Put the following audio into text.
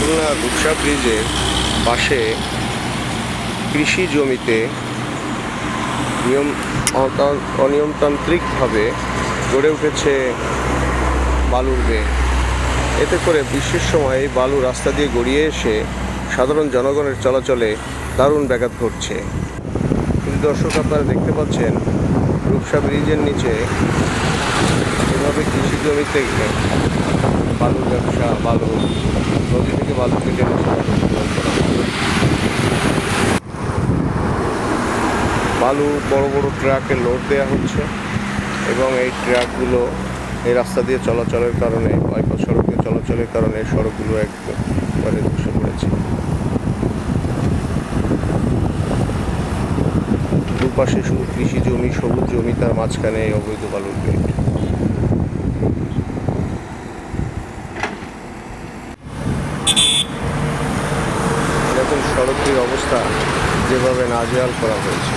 খুলনা রূপসা ব্রিজের পাশে কৃষি জমিতে অনিয়মতান্ত্রিকভাবে গড়ে উঠেছে বালুর বেড়। এতে করে বৃষ্টির সময় এই বালু রাস্তা দিয়ে গড়িয়ে এসে সাধারণ জনগণের চলাচলে দারুণ ব্যাঘাত ঘটছে। কিন্তু দর্শক, আপনারা দেখতে পাচ্ছেন রূপসা ব্রিজের নিচে এভাবে কৃষি জমিতে বালুর ব্যবসা, বালু নদী থেকে বালু কেটে বালু বড় বড় ট্রাকে লোড দেওয়া হচ্ছে এবং এই ট্রাকগুলো এই রাস্তা দিয়ে চলাচলের কারণে, বাইপাস সড়ক দিয়ে চলাচলের কারণে সড়কগুলো একবারে ধসে পড়েছে। দুপাশে শুধু কৃষি জমি, সবুজ জমি, তার মাঝখানে এই অবৈধ বালুর বেড়। দেখুন সড়কটির অবস্থা যেভাবে নাজেহাল করা হয়েছে।